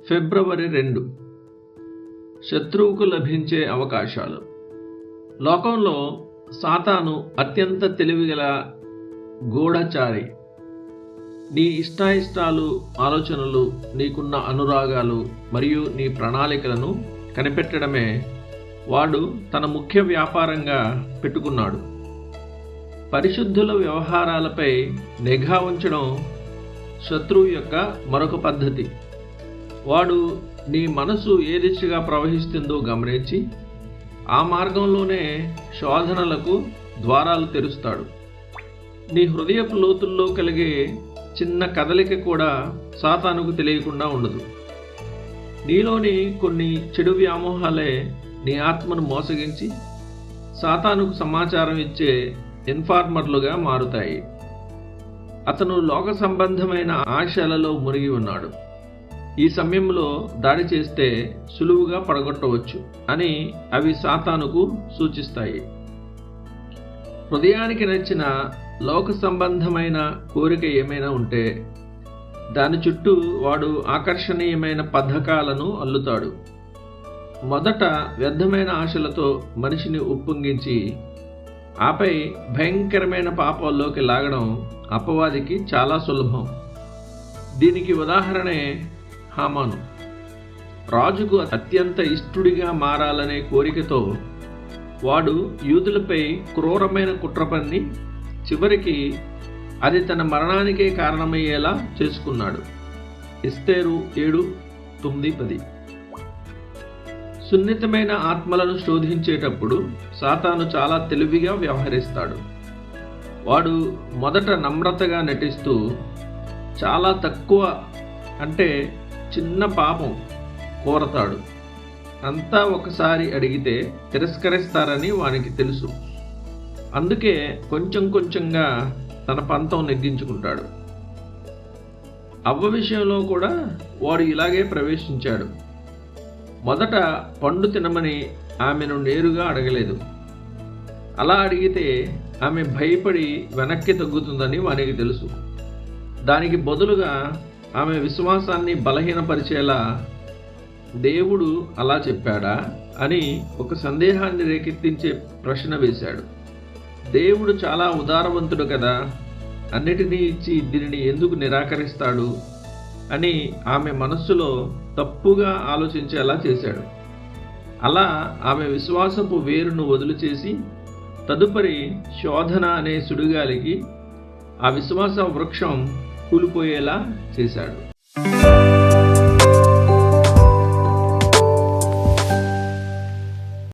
ఫిబ్రవరి 2. శత్రువుకు లభించే అవకాశాలు. లోకంలో సాతాను అత్యంత తెలివిగల గూఢచారి. నీ ఇష్టాయిష్టాలు, ఆలోచనలు, నీకున్న అనురాగాలు మరియు నీ ప్రణాళికలను కనిపెట్టడమే వాడు తన ముఖ్య వ్యాపారంగా పెట్టుకున్నాడు. పరిశుద్ధుల వ్యవహారాలపై నిఘా ఉంచడం శత్రువు యొక్క మరొక పద్ధతి. వాడు నీ మనసు ఏ దిశగా ప్రవహిస్తుందో గమనించి ఆ మార్గంలోనే శోధనలకు ద్వారాలు తెరుస్తాడు. నీ హృదయపు లోతుల్లో కలిగే చిన్న కదలిక కూడా సాతానుకు తెలియకుండా ఉండదు. నీలోని కొన్ని చెడు వ్యామోహాలే నీ ఆత్మను మోసగించి సాతానుకు సమాచారం ఇచ్చే ఇన్ఫార్మర్లుగా మారుతాయి. అతను లోక సంబంధమైన ఆశలలో మునిగి ఉన్నాడు. ఈ సమయంలో దాడి చేస్తే సులువుగా పడగొట్టవచ్చు అని అవి సాతానుకు సూచిస్తాయి. హృదయానికి నచ్చిన లోక సంబంధమైన కోరిక ఏమైనా ఉంటే దాని చుట్టూ వాడు ఆకర్షణీయమైన పథకాలను అల్లుతాడు. మొదట వ్యర్థమైన ఆశలతో మనిషిని ఉప్పొంగించి ఆపై భయంకరమైన పాపాల్లోకి లాగడం అపవాదికి చాలా సులభం. దీనికి ఉదాహరణే హామాను. రాజుకు అత్యంత ఇష్టుడిగా మారాలనే కోరికతో వాడు యూదులపై క్రూరమైన కుట్ర పన్ని చివరికి అది తన మరణానికే కారణమయ్యేలా చేసుకున్నాడు. ఎస్తేరు 7:9-10. సున్నితమైన ఆత్మలను శోధించేటప్పుడు సాతాను చాలా తెలివిగా వ్యవహరిస్తాడు. వాడు మొదట నమ్రతగా నటిస్తూ చాలా తక్కువ, అంటే చిన్న పాపం కోరతాడు. అంతా ఒకసారి అడిగితే తిరస్కరిస్తారని వానికి తెలుసు. అందుకే కొంచెం కొంచెంగా తన పంతం నెగ్గించుకుంటాడు. అవ్వ విషయంలో కూడా వాడు ఇలాగే ప్రవేశించాడు. మొదట పండు తినమని ఆమెను నేరుగా అడగలేదు. అలా అడిగితే ఆమె భయపడి వెనక్కి తగ్గుతుందని వానికి తెలుసు. దానికి బదులుగా ఆమె విశ్వాసాన్ని బలహీనపరిచేలా దేవుడు అలా చెప్పాడా అని ఒక సందేహాన్ని రేకెత్తించే ప్రశ్న వేశాడు. దేవుడు చాలా ఉదారవంతుడు కదా, అన్నిటినీ ఇచ్చి దీనిని ఎందుకు నిరాకరిస్తాడు అని ఆమె మనస్సులో తప్పుగా ఆలోచించేలా చేశాడు. అలా ఆమె విశ్వాసపు వేరును వదిలిచేసి తదుపరి శోధన అనే సుడిగాలికి ఆ విశ్వాస వృక్షం కూలిపోయేలా చేశాడు.